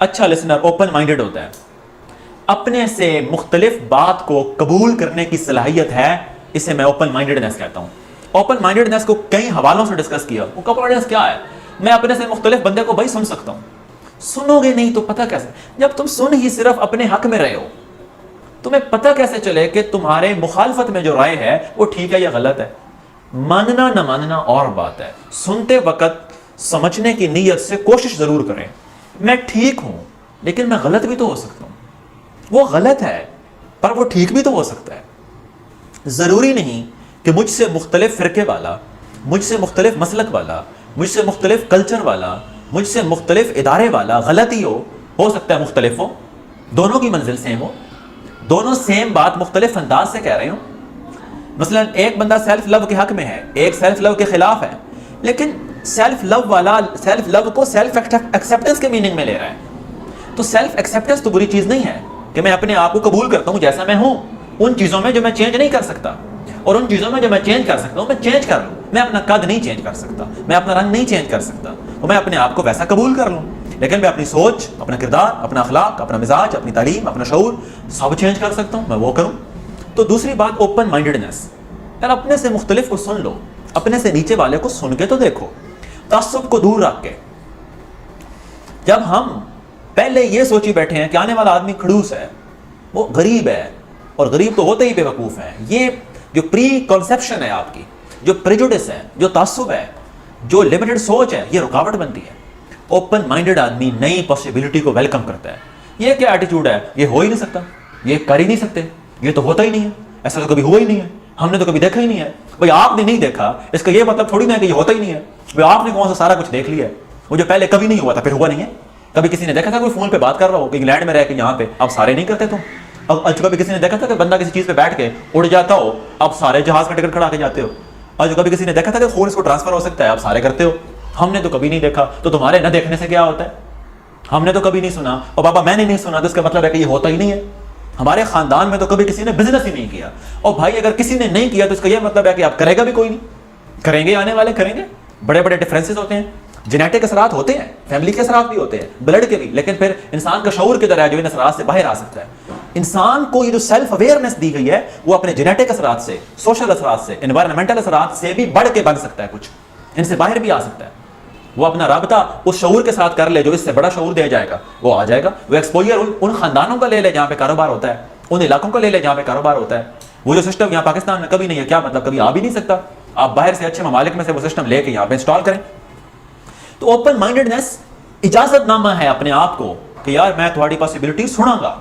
اچھا listener open minded ہوتا ہے، اپنے سے مختلف بات کو قبول کرنے کی صلاحیت ہے، اسے میں اوپن مائنڈڈنس کہتا ہوں۔ اوپن مائنڈڈنس کو کئی حوالوں سے ڈسکس کیا۔ اوپن مائنڈڈنس کیا ہے؟ میں اپنے سے مختلف بندے کو بھائی سن سکتا ہوں، سنو گے نہیں تو پتہ کیسے؟ جب تم سن ہی صرف اپنے حق میں رہے ہو، تمہیں پتہ کیسے چلے کہ تمہارے مخالفت میں جو رائے ہے وہ ٹھیک ہے یا غلط ہے؟ ماننا نہ ماننا اور بات ہے، سنتے وقت سمجھنے کی نیت سے کوشش ضرور کریں، میں ٹھیک ہوں لیکن میں غلط بھی تو ہو سکتا ہوں، وہ غلط ہے پر وہ ٹھیک بھی تو ہو سکتا ہے۔ ضروری نہیں کہ مجھ سے مختلف فرقے والا، مجھ سے مختلف مسلک والا، مجھ سے مختلف کلچر والا، مجھ سے مختلف ادارے والا غلط ہی ہو سکتا ہے مختلف ہو، دونوں کی منزل سیم ہو، دونوں سیم بات مختلف انداز سے کہہ رہے ہوں۔ مثلا ایک بندہ سیلف لو کے حق میں ہے، ایک سیلف لو کے خلاف ہے، لیکن سیلف لو والا سیلف لو کو سیلف ایکسیپٹنس کے میننگ میں لے رہا ہے۔ تو سیلف ایکسیپٹنس تو بری چیز نہیں ہے کہ میں اپنے آپ کو قبول کرتا ہوں جیسا میں ہوں، ان چیزوں میں جو میں چینج نہیں کر سکتا، اور ان چیزوں میں جو میں چینج کر سکتا ہوں میں چینج کر لوں۔ میں اپنا قد نہیں چینج کر سکتا، میں اپنا رنگ نہیں چینج کر سکتا، تو میں اپنے آپ کو ویسا قبول کر لوں، لیکن میں اپنی سوچ، اپنا کردار، اپنا اخلاق، اپنا مزاج، اپنی تعلیم، اپنا شعور سب چینج کر سکتا ہوں، میں وہ کروں۔ تو دوسری بات اوپن مائنڈڈنس، یار اپنے سے مختلف کو سن لو، اپنے سے نیچے والے کو سن کے تو دیکھو، تعصب کو دور رکھ کے۔ جب ہم پہلے یہ سوچی بیٹھے ہیں کہ آنے والا آدمی کھڑوس ہے، وہ غریب ہے، اور غریب تو ہوتے ہی بے وقوف ہیں، یہ جو پری کنسیپشن ہے آپ کی، جو پریجوڈس ہے، جو تعصب ہے، جو لمیٹڈ سوچ ہے، یہ رکاوٹ بنتی ہے۔ اوپن مائنڈڈ آدمی نئی پاسبلٹی کو ویلکم کرتا ہے۔ یہ کیا ایٹیٹیوڈ ہے؟ یہ ہو ہی نہیں سکتا، یہ کر ہی نہیں سکتے، یہ تو ہوتا ہی نہیں ہے، ایسا تو کبھی ہوا ہی نہیں ہے، ہم نے تو کبھی دیکھا ہی نہیں ہے۔ بھائی آپ نے نہیں دیکھا اس کا یہ مطلب تھوڑی نہ ہے کہ یہ ہوتا ہی نہیں ہے۔ بھائی آپ نے کون سا سارا کچھ دیکھ لیا ہے، وہ جو پہلے کبھی نہیں ہوا تھا پھر ہوا نہیں ہے۔ کبھی کسی نے دیکھا تھا کوئی فون پہ بات کر رہا ہو کہ انگلینڈ میں رہ کے یہاں پہ، اب سارے نہیں کرتے تم؟ اب کبھی کسی نے دیکھا تھا کہ بندہ کسی چیز پہ بیٹھ کے اڑ جاتا ہو، اب سارے جہاز کا ٹکٹ کھڑا کے جاتے ہو؟ اور جو کبھی کسی نے دیکھا تھا کہ خون اس کو ٹرانسفر ہو سکتا ہے، اب سارے کرتے ہو؟ ہم نے تو کبھی نہیں دیکھا، تو تمہارے نہ دیکھنے سے کیا ہوتا ہے؟ ہم نے تو کبھی نہیں سنا، اور بابا میں نے نہیں سنا تو اس کا مطلب ہے کہ یہ ہوتا ہی نہیں ہے۔ ہمارے خاندان میں تو کبھی کسی نے بزنس ہی نہیں کیا، اور بھائی اگر کسی نے نہیں کیا تو اس کا یہ مطلب ہے کہ آپ کرے گا بھی کوئی نہیں، کریں گے آنے والے کریں گے۔ بڑے بڑے ڈفرینسز ہوتے ہیں، جینیٹک اثرات ہوتے ہیں، فیملی کے اثرات بھی ہوتے ہیں، بلڈ کے بھی، لیکن پھر انسان کا شعور کدھر ہے جو ان اثرات سے باہر آ سکتا ہے؟ انسان کو یہ جو سیلف اویئرنیس دی گئی ہے وہ اپنے جینیٹک اثرات سے، سوشل اثرات سے، انوائرمنٹل اثرات سے بھی بڑھ کے بن سکتا ہے، کچھ ان سے باہر بھی آ سکتا ہے۔ وہ اپنا رابطہ اس شعور کے ساتھ کر لے جو اس سے بڑا شعور دے جائے گا، وہ آ جائے گا۔ وہ ایکسپوجر ان خاندانوں کا لے لے جہاں پہ کاروبار ہوتا ہے، ان علاقوں کا لے لے جہاں پہ کاروبار ہوتا ہے۔ وہ جو سسٹم یہاں پاکستان میں کبھی نہیں ہے، کیا مطلب کبھی آ بھی نہیں سکتا؟ آپ باہر سے اچھے ممالک میں سے وہ سسٹم لے کے یہاں پہ انسٹال کریں۔ تو اوپن مائنڈڈنس اجازت نامہ ہے اپنے آپ کو کہ یار میں تمہاری پاسبلٹی سنوں گا،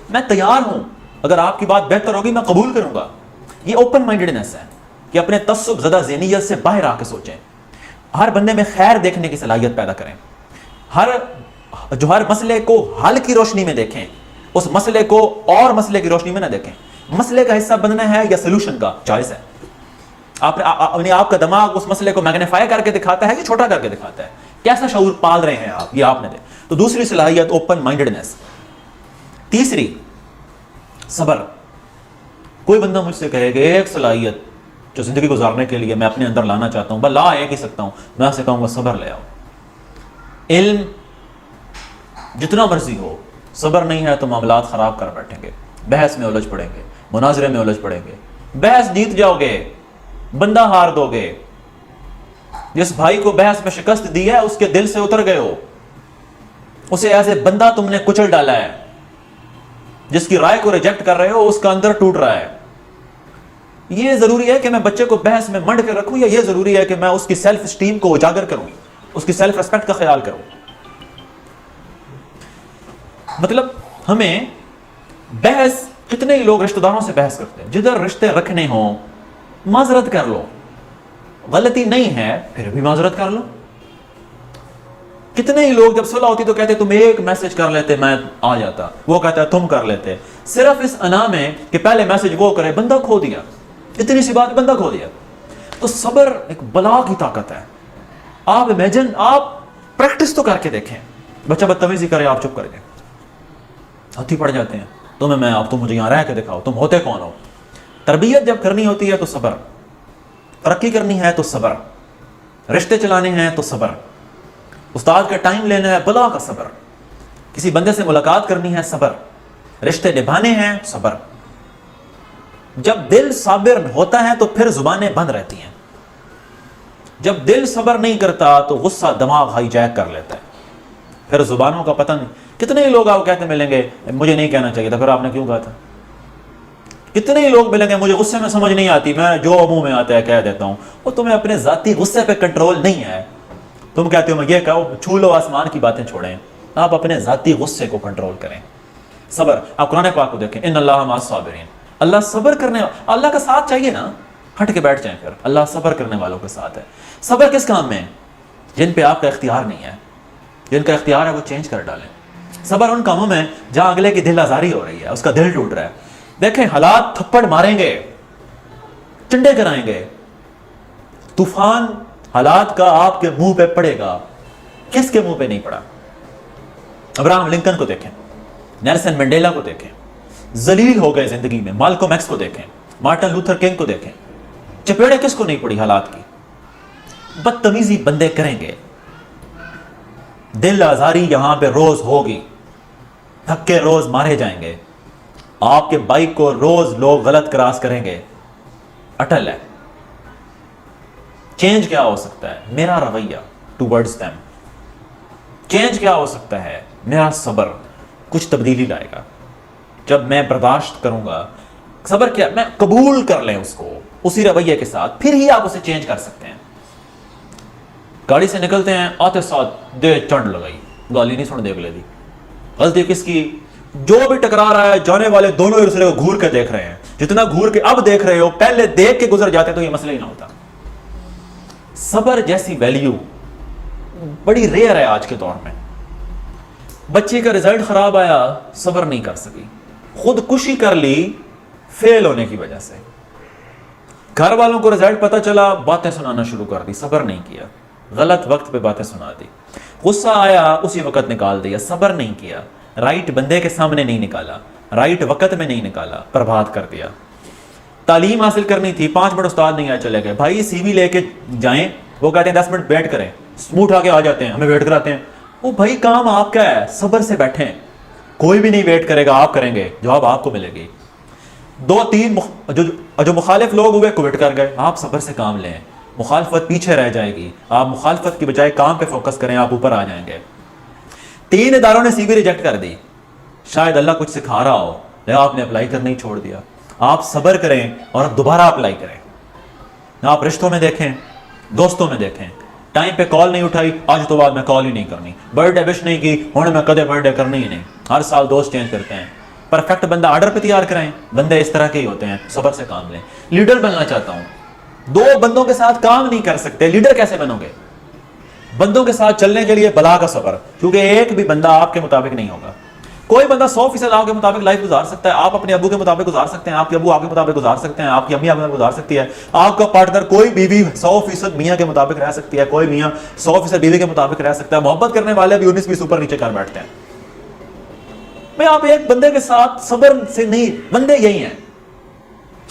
میں تیار ہوں، اگر آپ کی بات بہتر ہوگی میں قبول کروں گا۔ یہ اوپن مائنڈڈنس ہے کہ اپنے تعصب زدہ ذہنیت سے باہر آ کے سوچیں، ہر بندے میں خیر دیکھنے کی صلاحیت پیدا کریں، ہر مسئلے کو حل کی روشنی میں دیکھیں، اس مسئلے کو اور مسئلے کی روشنی میں نہ دیکھیں۔ مسئلے کا حصہ بننا ہے یا سولوشن کا، چوائس ہے۔ آپ کا دماغ اس مسئلے کو میگنیفائی کر کے دکھاتا ہے کہ چھوٹا کر کے دکھاتا ہے، کیسا شعور پال رہے ہیں آپ، یہ آپ نے دے۔ تو دوسری صلاحیت اوپن مائنڈڈنس۔ تیسری صبر۔ کوئی بندہ مجھ سے کہے کہ ایک صلاحیت جو زندگی گزارنے کے لیے میں اپنے اندر لانا چاہتا ہوں، بس لا ایک ہی سکتا ہوں، میں اسے کہوں گا صبر لے آؤ۔ علم جتنا مرضی ہو، صبر نہیں ہے تو معاملات خراب کر بیٹھیں گے، بحث میں الجھ پڑیں گے، مناظرے میں الجھ پڑیں گے، بحث جیت جاؤ گے، بندہ ہار دو گے۔ جس بھائی کو بحث میں شکست دی ہے اس کے دل سے اتر گئے ہو، اسے ایسے بندہ تم نے کچل ڈالا ہے، جس کی رائے کو ریجیکٹ کر رہے ہو اس کا اندر ٹوٹ رہا ہے۔ یہ ضروری ہے کہ میں بچے کو بحث میں منڈ کے رکھوں، یا یہ ضروری ہے کہ میں اس کی سیلف اسٹیم کو اجاگر کروں، اس کی سیلف ریسپیکٹ کا خیال کروں؟ مطلب ہمیں بحث، کتنے ہی لوگ رشتہ داروں سے بحث کرتے ہیں، جدھر رشتے رکھنے ہوں معذرت کر لو، غلطی نہیں ہے پھر بھی معذرت کر لو۔ کتنے ہی لوگ جب صلح ہوتی تو کہتے تم ایک میسج کر لیتے میں آ جاتا، وہ کہتا ہے تم کر لیتے، صرف اس انا میں کہ پہلے میسج وہ کرے، بندہ کھو دیا، اتنی سی بات بندہ کھو دیا۔ تو صبر ایک بلا کی طاقت ہے۔ آپ امیجن، آپ پریکٹس تو کر کے دیکھیں، بچہ بدتمیزی کرے آپ چپ کر کے، ہاتھی پڑ جاتے ہیں، تم مجھے یہاں رہ کے دکھاؤ تم ہوتے کون ہو۔ تربیت جب کرنی ہوتی ہے تو صبر، ترقی کرنی ہے تو صبر، رشتے چلانے ہیں تو صبر، استاد کا ٹائم لینا ہے بلا کا صبر، کسی بندے سے ملاقات کرنی ہے صبر، رشتے نبھانے ہیں صبر۔ جب دل صابر ہوتا ہے تو پھر زبانیں بند رہتی ہیں، جب دل صبر نہیں کرتا تو غصہ دماغ ہائی جیک کر لیتا ہے، پھر زبانوں کا پتہ نہیں۔ کتنے ہی لوگ آپ کہتے ملیں گے مجھے نہیں کہنا چاہیے تھا، پھر آپ نے کیوں کہا تھا؟ کتنے ہی لوگ ملیں گے مجھے غصے میں سمجھ نہیں آتی، میں جو منہ میں آتا ہے کہہ دیتا ہوں۔ وہ تمہیں اپنے ذاتی غصے پہ کنٹرول نہیں ہے، تم کہتے ہو میں یہ کہوں، چھو لو آسمان کی باتیں چھوڑیں، آپ اپنے ذاتی غصے کو کنٹرول کریں۔ صبر، آپ قرآن پاک کو دیکھیں، ان اللہ مع الصابرین، اللہ صبر کرنے، اللہ کا ساتھ چاہیے نا، ہٹ کے بیٹھ جائیں پھر، اللہ صبر کرنے والوں کے ساتھ ہے۔ صبر کس کام میں؟ جن پہ آپ کا اختیار نہیں ہے، جن کا اختیار ہے وہ چینج کر ڈالیں۔ صبر ان کاموں میں جہاں اگلے کی دل آزاری ہو رہی ہے، اس کا دل ٹوٹ رہا ہے۔ دیکھیں حالات تھپڑ ماریں گے، چنڈے کرائیں گے، طوفان حالات کا آپ کے منہ پہ پڑے گا، کس کے منہ پہ نہیں پڑا؟ ابراہم لنکن کو دیکھیں، نیلسن منڈیلا کو دیکھیں، ذلیل ہو گئے زندگی میں، مالکوم ایکس کو دیکھیں، مارٹن لوتھر کنگ کو دیکھیں، چپیڑے کس کو نہیں پڑی حالات کی؟ بدتمیزی بندے کریں گے، دل آزاری یہاں پہ روز ہوگی، دھکے روز مارے جائیں گے، آپ کے بائک کو روز لوگ غلط کراس کریں گے، اٹل ہے۔ چینج کیا ہو سکتا ہے؟ میرا رویہ ٹوورڈز دیم۔ چینج کیا ہو سکتا ہے؟ میرا صبر کچھ تبدیلی لائے گا جب میں برداشت کروں گا۔ صبر کیا؟ میں قبول کر لیں اس کو اسی رویے کے ساتھ، پھر ہی آپ اسے چینج کر سکتے ہیں۔ گاڑی سے نکلتے ہیں، آتے ساتھ دے چنڈ لگائی، گالی نہیں سن دے اگلے دی، غلطی کس کی؟ جو بھی ٹکرا رہا ہے، جانے والے دونوں ایک دوسرے کو گھور کے دیکھ رہے ہیں، جتنا گھور کے اب دیکھ رہے ہو پہلے دیکھ کے گزر جاتے تو یہ مسئلہ ہی نہ ہوتا۔ صبر جیسی ویلیو بڑی ریئر ہے آج کے دور میں۔ بچے کا رزلٹ خراب آیا، صبر نہیں کر سکی، خودکشی کر لی فیل ہونے کی وجہ سے۔ گھر والوں کو رزلٹ پتہ چلا، باتیں سنانا شروع کر دی، صبر نہیں کیا، غلط وقت پہ باتیں سنا دی۔ غصہ آیا اسی وقت نکال دیا، صبر نہیں کیا، رائٹ بندے کے سامنے نہیں نکالا، رائٹ وقت میں نہیں نکالا، برباد کر دیا۔ تعلیم حاصل کرنی تھی، 5 منٹ استاد نہیں آئے، چلے گئے، بھائی سی وی لے کے جائیں، وہ کہتے ہیں 10 منٹ ویٹ کریں، منہ اٹھا کے آ جاتے ہیں، ہمیں ویٹ کراتے ہیں۔ وہ بھائی کام آپ کا ہے، صبر سے بیٹھیں، کوئی بھی نہیں ویٹ کرے گا، آپ کریں گے، جواب آپ کو ملے گی۔ 2-3 جو مخالف لوگ ہوئے کوئٹ کر گئے، آپ صبر سے کام لیں، مخالفت پیچھے رہ جائے گی، آپ مخالفت کی بجائے کام پہ فوکس کریں، آپ اوپر آ جائیں گے۔ 3 اداروں نے سی وی ریجیکٹ کر دی، شاید اللہ کچھ سکھا رہا ہو، لیکن آپ نے اپلائی کرنا ہی چھوڑ دیا۔ آپ صبر کریں اور دوبارہ اپلائی کریں۔ آپ رشتوں میں دیکھیں، دوستوں میں دیکھیں، ٹائم پہ کال نہیں اٹھائی، آج تو بعد میں کال ہی نہیں کرنی، برتھ ڈے وش نہیں کی، ہوں میں کدے برتھ ڈے کرنی ہی نہیں۔ ہر سال دوست چینج کرتے ہیں، پرفیکٹ بندہ آرڈر پہ تیار کرائیں، بندے اس طرح کے ہی ہوتے ہیں، صبر سے کام لیں۔ لیڈر بننا چاہتا ہوں، 2 بندوں کے ساتھ کام نہیں کر سکتے، لیڈر کیسے بنو گے؟ بندوں کے ساتھ چلنے کے لیے بلا کا صبر، کیونکہ ایک بھی بندہ آپ کے مطابق نہیں ہوگا۔ کوئی بندہ 100% آپ کے مطابق لائف گزار سکتا ہے، آپ اپنے ابو کے مطابق گزار سکتے ہیں، آپ کے ابو آپ کے مطابق گزار سکتے ہیں، آپ کی امی آپ کے مطابق گزار سکتی ہے، آپ کا پارٹنر کوئی بیوی 100% میاں کے مطابق رہ سکتی ہے، کوئی میاں 100% بیوی کے مطابق رہ سکتا ہے۔ محبت کرنے والے بھی 19-20 اوپر نیچے کر بیٹھتے ہیں۔ میں آپ ایک بندے کے ساتھ صبر سے نہیں، بندے یہی ہیں،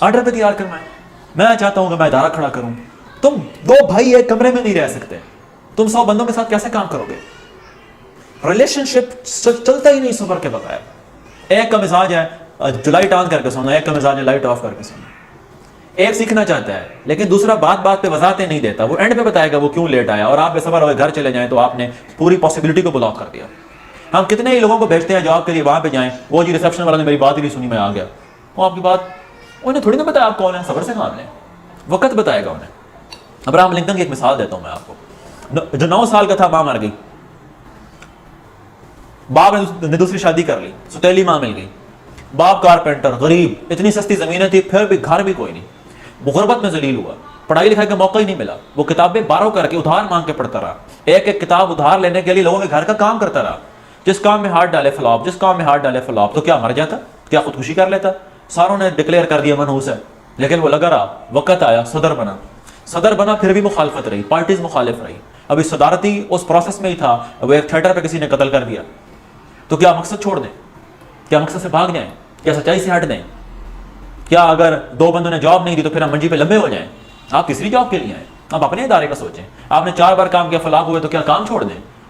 آرڈر پہ تیار کرنا ہے۔ میں چاہتا ہوں کہ میں ادارہ کھڑا کروں، تم 2 بھائی ایک کمرے میں نہیں رہ سکتے، تم 100 بندوں کے ساتھ کیسے کام کرو گے؟ ریلیشن شپ چلتا ہی نہیں صبر کے بغیر۔ ایک کا مزاج ہے جو لائٹ آن کر کے سونا، ایک کا مزاج ہے لائٹ آف کر کے سونا۔ ایک سیکھنا چاہتا ہے لیکن دوسرا بات بات پہ وضاحتیں نہیں دیتا، وہ اینڈ پہ بتائے گا وہ کیوں لیٹ آیا، اور آپ بے صبر ہوئے گھر چلے جائیں تو آپ نے پوری پاسبلٹی کو بلاک کر دیا۔ ہم کتنے ہی لوگوں کو بھیجتے ہیں جاب کے لیے، وہاں پہ جائیں، وہ جی ریسپشن والا نے میری بات ہی نہیں سنی، میں آ گیا۔ وہ آپ کی بات انہیں تھوڑی نہ بتایا آپ کون ہیں، صبر سے کام لیں، وقت بتائے گا انہیں۔ ابراہم لنکن کی ایک مثال دیتا ہوں میں آپ کو، جو 9 سال کا تھا، ماں مر گئی، باپ نے دوسری شادی کر لی، سوتیلی ماں مل گئی، باپ کارپینٹر، غریب، اتنی سستی زمینیں تھی، پھر بھی گھر بھی کوئی نہیں، وہ غربت میں ذلیل ہوا، پڑھائی لکھائی کا موقع ہی نہیں ملا، وہ کتابیں بارو کر کے ادھار مانگ کے پڑھتا رہا، ایک ایک کتاب ادھار لینے کے لیے لوگوں کے گھر کا کام کرتا رہا، جس کام میں ہاتھ ڈالے فلاپ، جس کام میں ہاتھ ڈالے فلاپ، تو کیا مر جاتا؟ کیا خودکشی کر لیتا؟ ساروں نے ڈکلیئر کر دیا منحوس ہے، لیکن وہ لگا رہا، وقت آیا، صدر بنا، پھر بھی مخالفت رہی، پارٹیز مخالف رہی، ابھی صدارتی اس پروسیس میں ہی تھا، وہ ایک تھیٹر پہ کسی نے قتل کر دیا، تو کیا مقصد چھوڑ دیں؟ کیا مقصد سے بھاگ جائیں؟ کیا سچائی سے ہٹ دیں؟ کیا اگر 2 بندوں نے جاب نہیں دی تو پھر ہم منجی پہ لمبے ہو جائیں؟ آپ تیسری جاب کے لیے آئیں، آپ اپنے ادارے کا سوچیں۔ آپ نے 4 بار کام کیا، فلاپ ہوئے تو کیا کام چھوڑ دیں؟